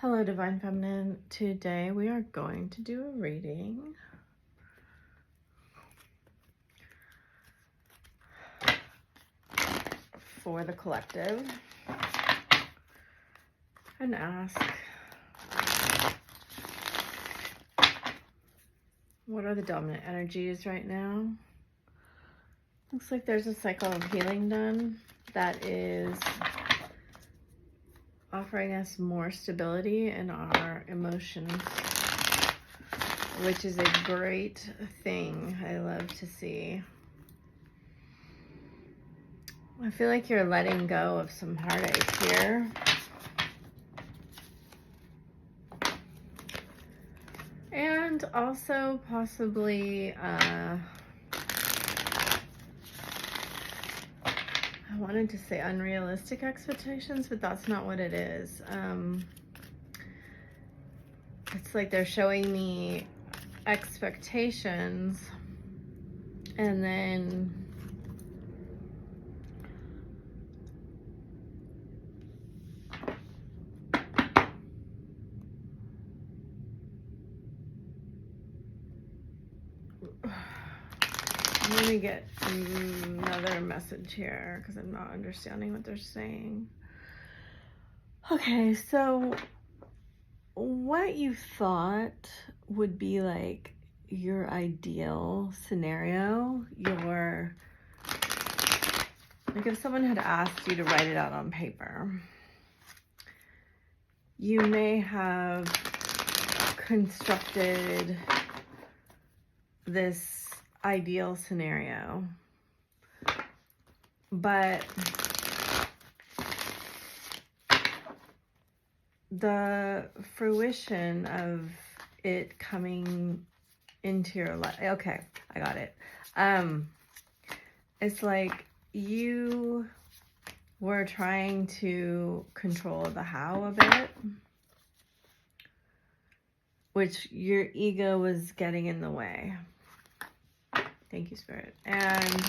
Hello, Divine Feminine. Today we are going to do a reading for the collective and ask, what are the dominant energies right now? Looks like there's a cycle of healing done that is offering us more stability in our emotions, which is a great thing. I love to see. I feel like you're letting go of some heartache here. And also possibly, I wanted to say unrealistic expectations, but that's not what it is. It's like they're showing me expectations and then I'm going to get another message here because I'm not understanding what they're saying. Okay, so what you thought would be like your ideal scenario, like if someone had asked you to write it out on paper, you may have constructed this ideal scenario, but the fruition of it coming into your life, okay, I got it. It's like you were trying to control the how of it, which your ego was getting in the way. Thank you, Spirit. And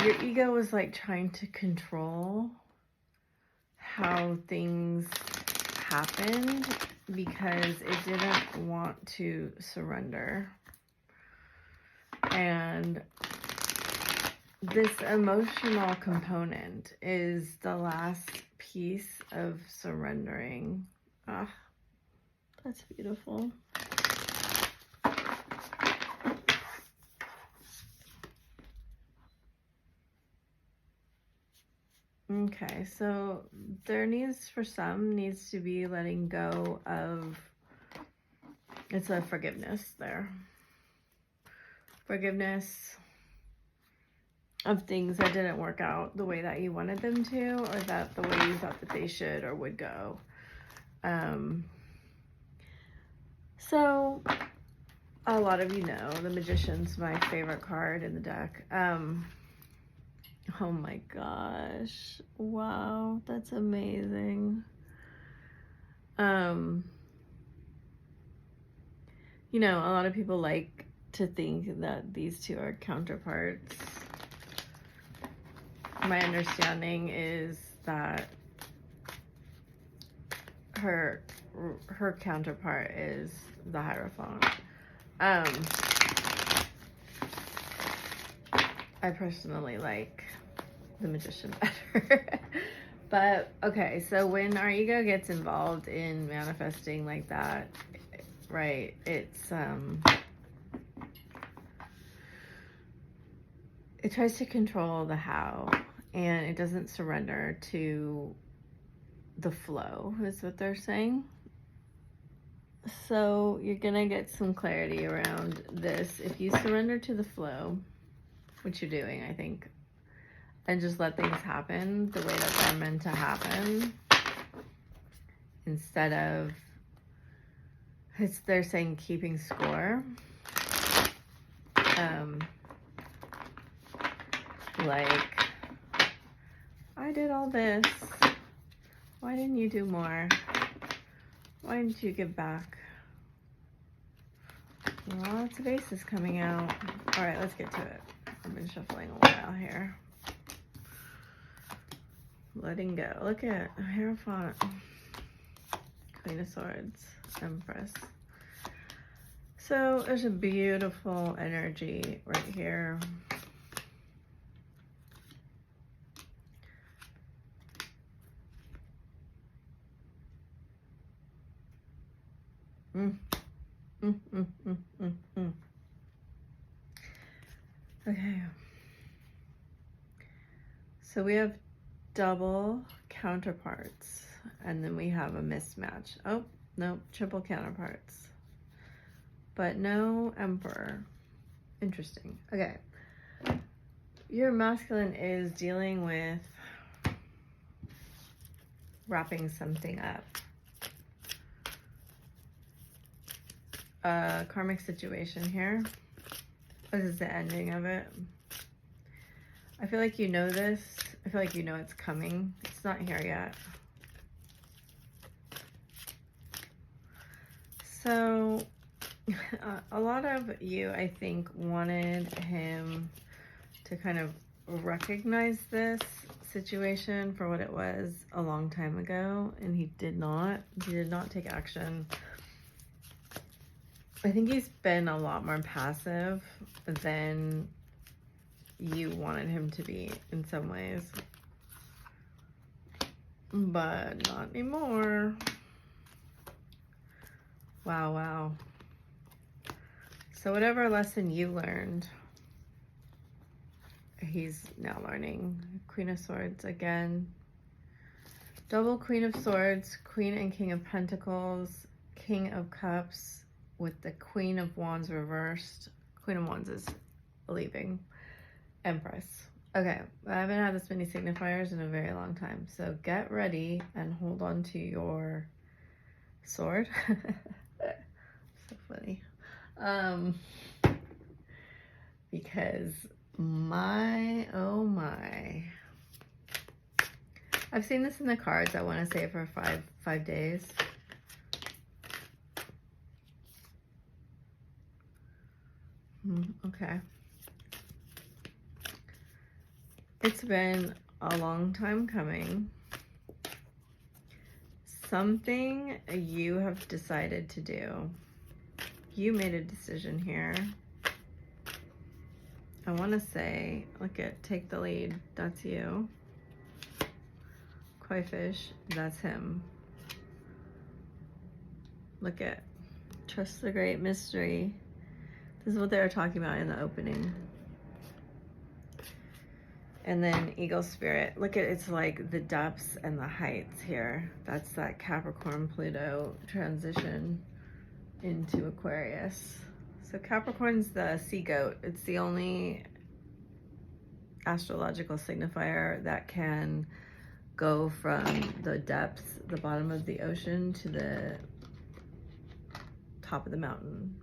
your ego was like trying to control how things happened because it didn't want to surrender. And this emotional component is the last piece of surrendering. Ah, that's beautiful. Okay, so there needs to be letting go of, it's a forgiveness there. Forgiveness of things that didn't work out the way that you wanted them to, or that the way you thought that they should or would go. So a lot of you know the Magician's my favorite card in the deck. Oh my gosh. Wow, that's amazing. You know, a lot of people like to think that these two are counterparts. My understanding is that her counterpart is the Hierophant. I personally like the Magician better. But okay, so when our ego gets involved in manifesting like that, right, it's it tries to control the how, and it doesn't surrender to the flow, is what they're saying. So you're gonna get some clarity around this if you surrender to the flow, which you're doing, I think, and just let things happen the way that they're meant to happen, instead of, they're saying keeping score. Like, I did all this, why didn't you do more? Why didn't you give back? Lots of aces coming out. All right, let's get to it. I've been shuffling a while here. Letting go. Look at Hierophant. Queen of Swords, Empress. So there's a beautiful energy right here. Okay. So we have double counterparts, and then we have a mismatch. Oh, no, triple counterparts. But no Emperor. Interesting. Okay. Your masculine is dealing with wrapping something up. A karmic situation here. This is the ending of it. I feel like you know this. I feel like you know it's coming. It's not here yet. So a lot of you, I think, wanted him to kind of recognize this situation for what it was a long time ago, and he did not. He did not take action. I think he's been a lot more passive than you wanted him to be in some ways. But not anymore. Wow, wow. So whatever lesson you learned, he's now learning. Queen of Swords again. Double Queen of Swords, Queen and King of Pentacles, King of Cups with the Queen of Wands reversed. Queen of Wands is leaving. Empress. Okay, I haven't had this many signifiers in a very long time. So get ready and hold on to your sword. So funny. Because my, oh my. I've seen this in the cards. I want to say for five days. Okay. It's been a long time coming. Something you have decided to do. You made a decision here. I want to say, look at Take the Lead. That's you. Koi Fish. That's him. Look at Trust the Great Mystery. This is what they were talking about in the opening. And then Eagle Spirit. Look at, it's like the depths and the heights here. That's that Capricorn Pluto transition into Aquarius. So Capricorn's the sea goat. It's the only astrological signifier that can go from the depths, the bottom of the ocean, to the top of the mountain.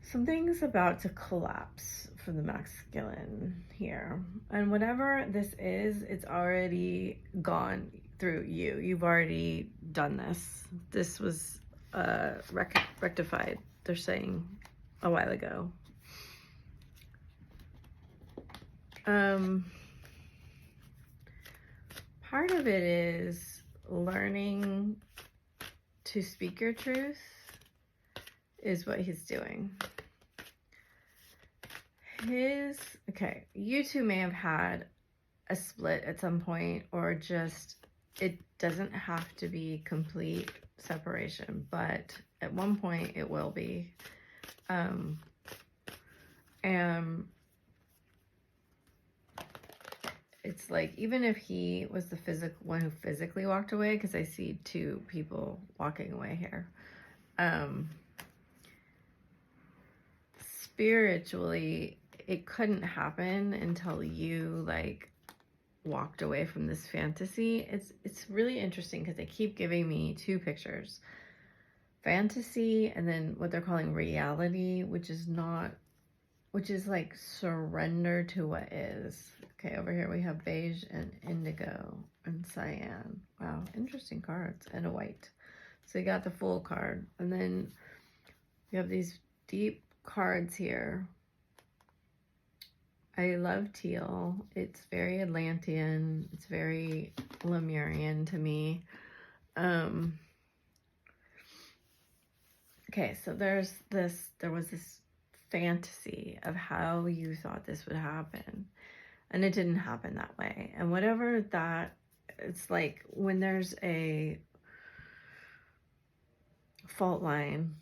Something's about to collapse for the masculine here. And whatever this is, it's already gone through you. You've already done this. This was rectified, they're saying, a while ago. Part of it is learning to speak your truth is what he's doing. Okay, you two may have had a split at some point, or just, it doesn't have to be complete separation, but at one point it will be. And it's like, even if he was the one who physically walked away, because I see two people walking away here. Spiritually, it couldn't happen until you like walked away from this fantasy. It's really interesting because they keep giving me two pictures. Fantasy, and then what they're calling reality, which is like surrender to what is. Okay, over here we have beige and indigo and cyan. Wow, interesting cards. And a white. So you got the Fool card. And then you have these deep cards here. I love teal. It's very Atlantean. It's very Lemurian to me. Okay, so there was this fantasy of how you thought this would happen, and it didn't happen that way. And whatever that, it's like when there's a fault line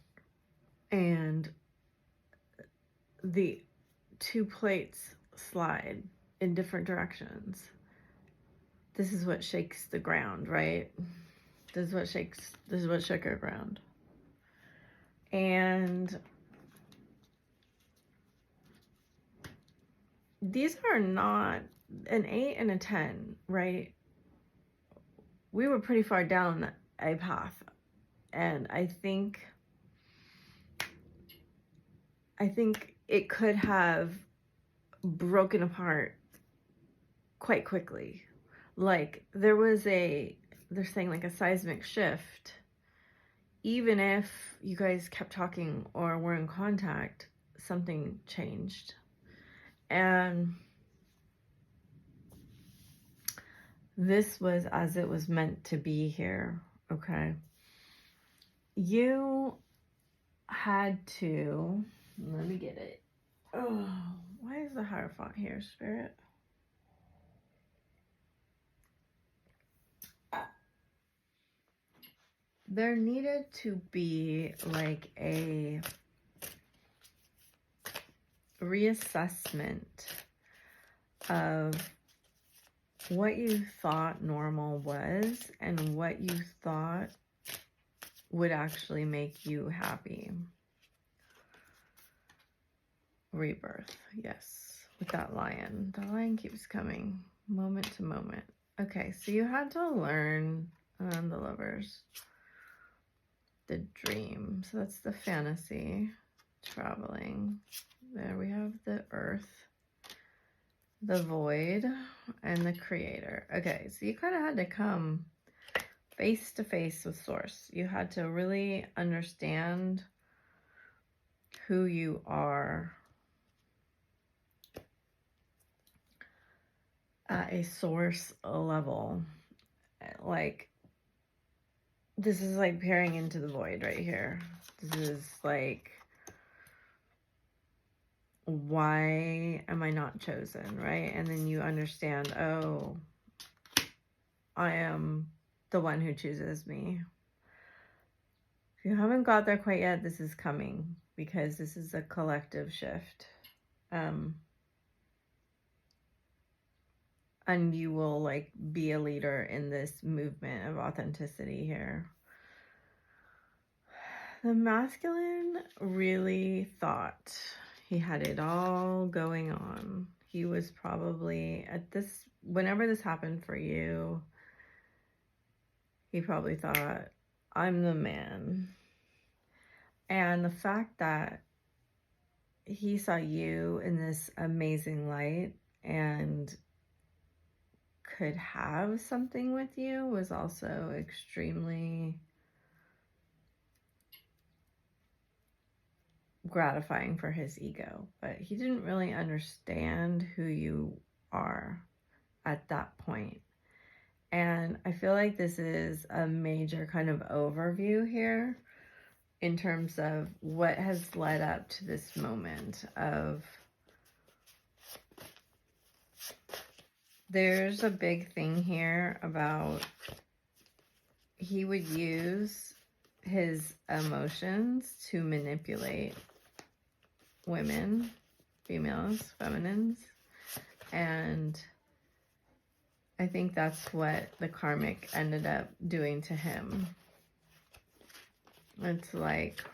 and the two plates slide in different directions. This is what shakes the ground, right? This is what shook our ground. And these are not an 8 and a 10, right? We were pretty far down a path. And I think it could have broken apart quite quickly. Like they're saying like a seismic shift. Even if you guys kept talking or were in contact, something changed. And this was as it was meant to be here, okay? You had to, let me get it. Oh, why is the Hierophant here, Spirit? There needed to be like a reassessment of what you thought normal was and what you thought would actually make you happy. Rebirth, yes, with that lion. The lion keeps coming moment to moment. Okay, so you had to learn the Lovers. The dream, so that's the fantasy, traveling. There we have the earth, the void, and the creator. Okay, so you kind of had to come face to face with source. You had to really understand who you are at a source level. Like, this is like peering into the void right here. This is like, why am I not chosen, right? And then you understand, oh, I am the one who chooses me. If you haven't got there quite yet, this is coming because this is a collective shift. And you will like be a leader in this movement of authenticity here. The masculine really thought he had it all going on. He was probably whenever this happened for you, he probably thought, I'm the man. And the fact that he saw you in this amazing light and could have something with you was also extremely gratifying for his ego. But he didn't really understand who you are at that point. And I feel like this is a major kind of overview here in terms of what has led up to this moment of, there's a big thing here about he would use his emotions to manipulate women, females, feminines, and I think that's what the karmic ended up doing to him. It's like,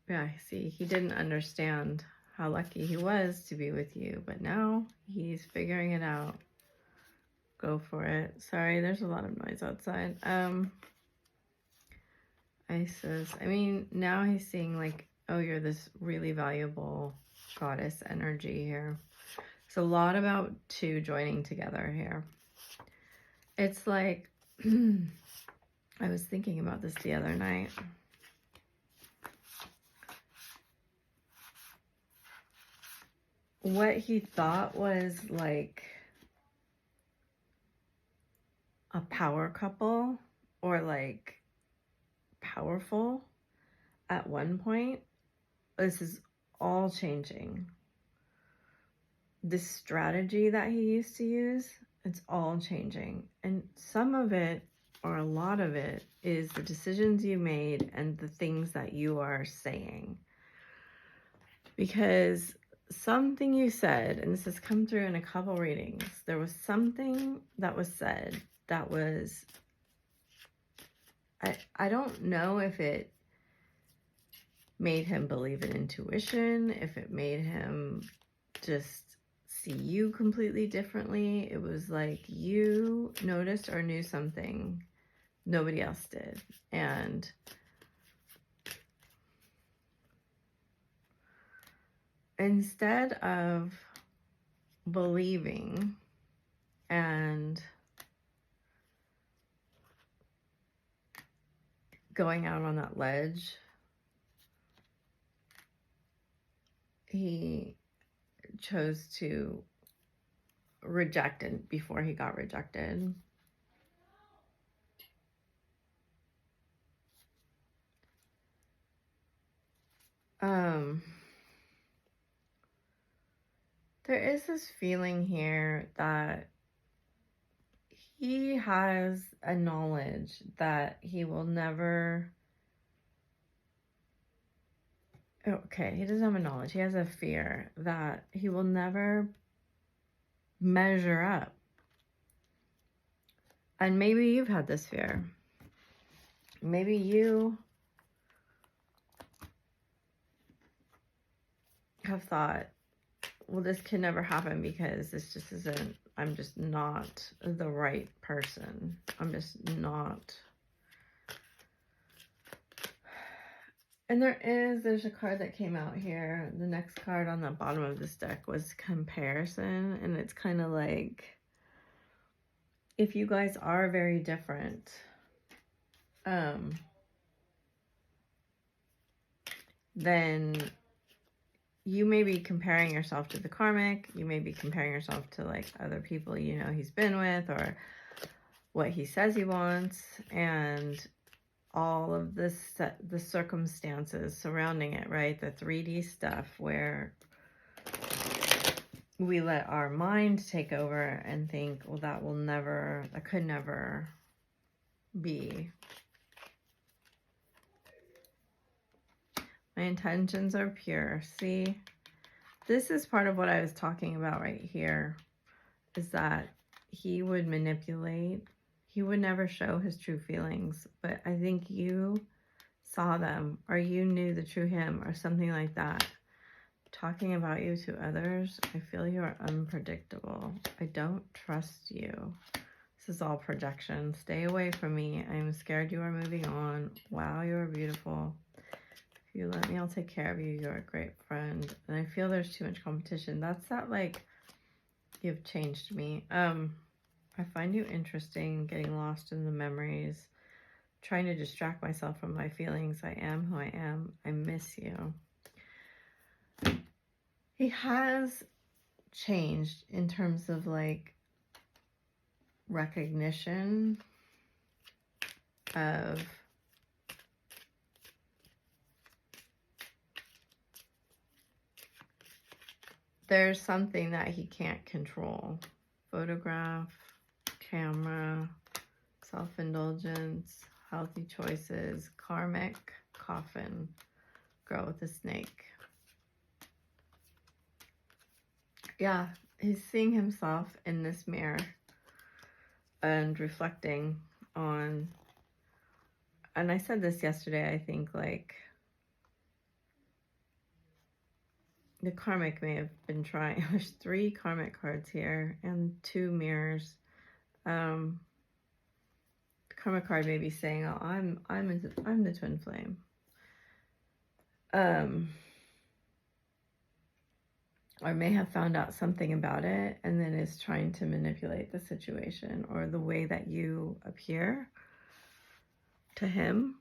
yeah, see, he didn't understand how lucky he was to be with you, but now he's figuring it out. Go for it. Sorry, there's a lot of noise outside. Isis. I mean, now he's seeing like, oh, you're this really valuable goddess energy here. It's a lot about two joining together here. It's like, I was thinking about this the other night. what he thought was like a power couple or like powerful at one point, this is all changing. This strategy that he used to use, it's all changing. And some of it, or a lot of it, is the decisions you made and the things that you are saying. Because something you said, and this has come through in a couple readings, there was something that was said that was, I don't know if it made him believe in intuition, if it made him just see you completely differently. It was like you noticed or knew something nobody else did. And instead of believing and going out on that ledge, he chose to reject it before he got rejected. There is this feeling here that he has a knowledge that he will never, okay, he doesn't have a knowledge. He has a fear that he will never measure up. And maybe you've had this fear. Maybe you have thought, well, this can never happen because this just isn't, I'm just not the right person. I'm just not. And there's a card that came out here. The next card on the bottom of this deck was comparison. And it's kind of like, if you guys are very different, then you may be comparing yourself to the karmic. You may be comparing yourself to like other people you know he's been with, or what he says he wants, and all of this, the circumstances surrounding it, right? The 3D stuff where we let our mind take over and think, well, that could never be. My intentions are pure. See, this is part of what I was talking about right here, is that he would manipulate. He would never show his true feelings, but I think you saw them, or you knew the true him, or something like that. Talking about you to others, I feel you are unpredictable. I don't trust you. This is all projection. Stay away from me. I am scared you are moving on. Wow, you are beautiful. If you let me, I'll take care of you. You're a great friend. And I feel there's too much competition. That's that, like, you've changed me. I find you interesting, getting lost in the memories, trying to distract myself from my feelings. I am who I am. I miss you. He has changed in terms of like recognition of there's something that he can't control. Photograph, camera, self-indulgence, healthy choices, karmic, coffin, girl with a snake. Yeah, he's seeing himself in this mirror and reflecting on, and I said this yesterday, I think, like, the karmic may have been trying. There's 3 karmic cards here and 2 mirrors. The karmic card may be saying, "Oh, I'm the twin flame." Or may have found out something about it and then is trying to manipulate the situation or the way that you appear to him.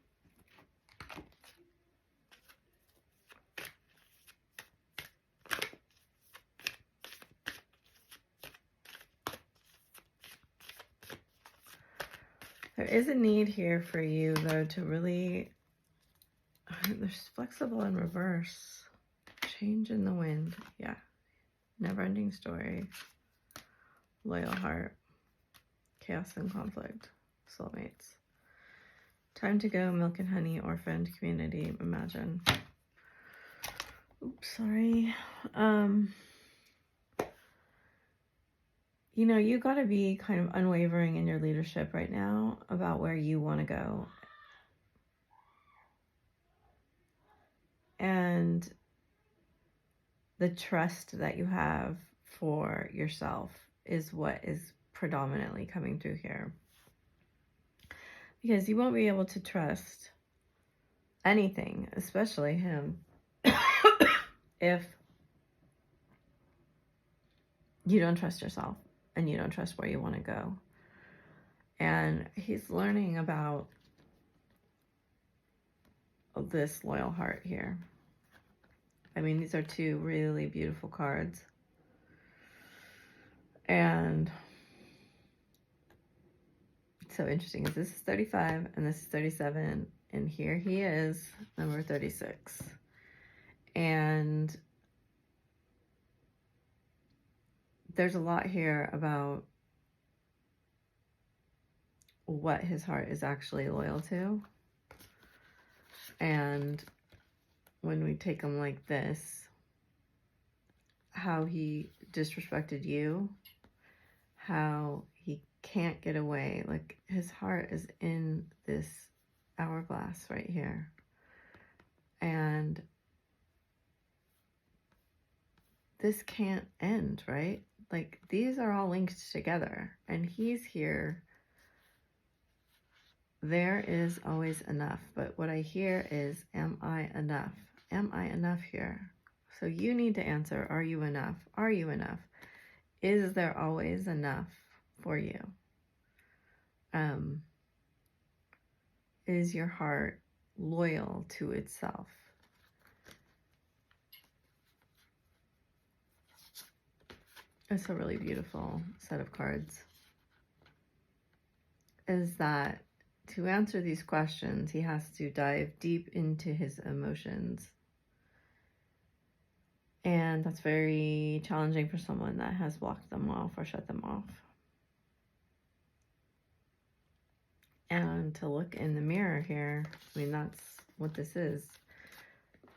There is a need here for you, though, to really... There's flexible in reverse. Change in the wind. Yeah. Never-ending story. Loyal heart. Chaos and conflict. Soulmates. Time to go. Milk and honey. Orphaned community. Imagine. Oops, sorry. You know, you got to be kind of unwavering in your leadership right now about where you want to go. And the trust that you have for yourself is what is predominantly coming through here. Because you won't be able to trust anything, especially him, if you don't trust yourself and you don't trust where you want to go. And he's learning about this loyal heart here. I mean, these are two really beautiful cards. And it's so interesting because this is 35 and this is 37. And here he is, number 36. And there's a lot here about what his heart is actually loyal to. And when we take him like this, how he disrespected you, how he can't get away. Like, his heart is in this hourglass right here. And this can't end, right? Like, these are all linked together. And he's here. There is always enough. But what I hear is, am I enough? Am I enough here? So you need to answer, are you enough? Are you enough? Is there always enough for you? Is your heart loyal to itself? It's a really beautiful set of cards. Is that to answer these questions, he has to dive deep into his emotions. And that's very challenging for someone that has blocked them off or shut them off. And to look in the mirror here, I mean, that's what this is.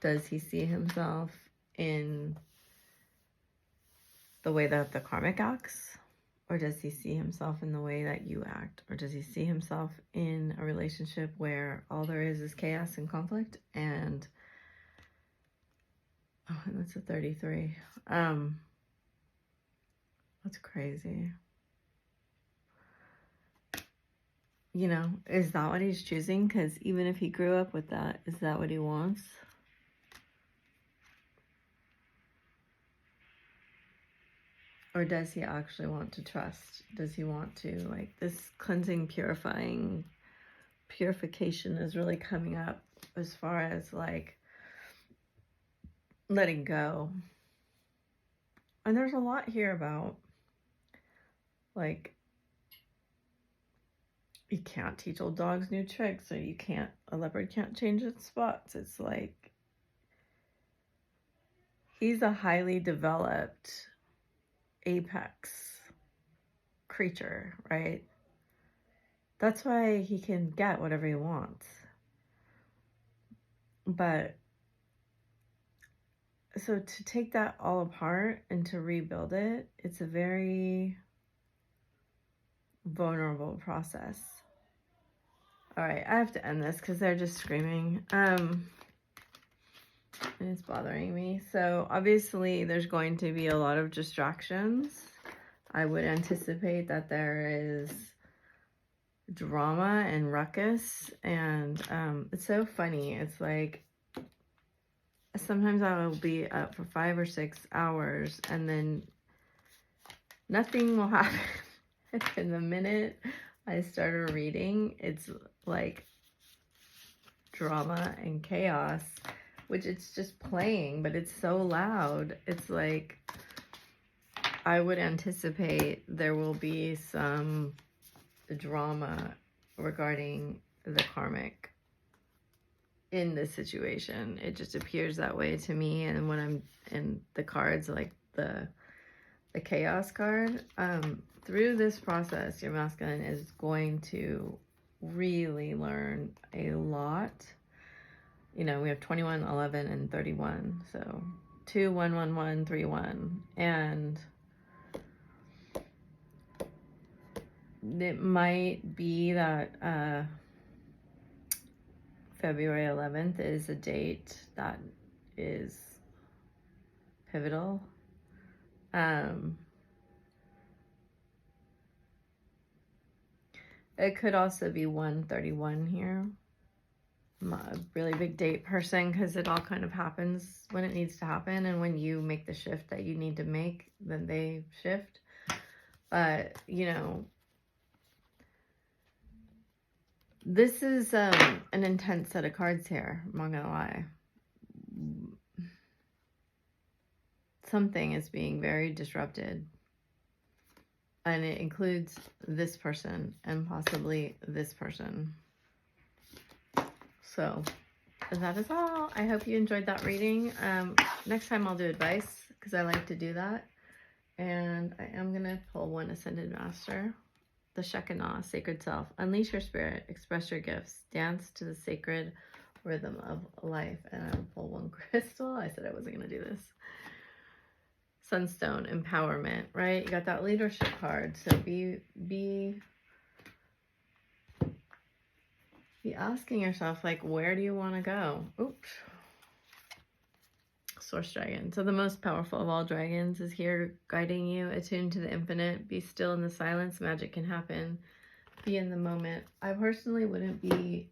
Does he see himself in the way that the karmic acts? Or does he see himself in the way that you act? Or does he see himself in a relationship where all there is chaos and conflict? And oh, and that's a 33. That's crazy. You know, is that what he's choosing? Because even if he grew up with that, is that what he wants? Or does he actually want to trust? Does he want to, like, this cleansing, purifying, purification is really coming up as far as, like, letting go. And there's a lot here about, like, you can't teach old dogs new tricks, or a leopard can't change its spots. It's like, he's a highly developed apex creature, right? That's why he can get whatever he wants. But so to take that all apart and to rebuild it, it's a very vulnerable process. All right, I have to end this because they're just screaming. And it's bothering me. So obviously there's going to be a lot of distractions. I would anticipate that there is drama and ruckus. And it's so funny. It's like, sometimes I will be up for 5 or 6 hours and then nothing will happen. And the minute I started reading, it's like drama and chaos, which it's just playing, but it's so loud. It's like, I would anticipate there will be some drama regarding the karmic in this situation. It just appears that way to me. And when I'm in the cards, like the chaos card, through this process, your masculine is going to really learn a lot. You know, we have 21, 11, and 31. So 2, 1, 1, 1, 3, 1. And it might be that February 11th is a date that is pivotal. It could also be 131 here. I'm a really big date person because it all kind of happens when it needs to happen. And when you make the shift that you need to make, then they shift. But, you know, this is an intense set of cards here. I'm not gonna lie. Something is being very disrupted. And it includes this person and possibly this person. So that is all. I hope you enjoyed that reading. Next time I'll do advice because I like to do that. And I am going to pull one Ascended Master. The Shekinah, Sacred Self. Unleash your spirit. Express your gifts. Dance to the sacred rhythm of life. And I will pull one crystal. I said I wasn't going to do this. Sunstone, empowerment, right? You got that leadership card. So be asking yourself, like, where do you want to go? Oops. Source dragon. So the most powerful of all dragons is here guiding you. Attune to the infinite. Be still in the silence. Magic can happen. Be in the moment. I personally wouldn't be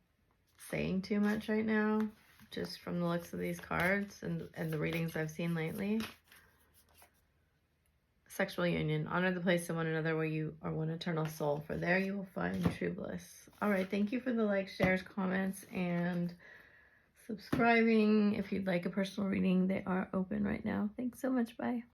saying too much right now, just from the looks of these cards and the readings I've seen lately. Sexual union. Honor the place of one another where you are one eternal soul, for there you will find true bliss. All right. Thank you for the likes, shares, comments, and subscribing. If you'd like a personal reading, they are open right now. Thanks so much. Bye.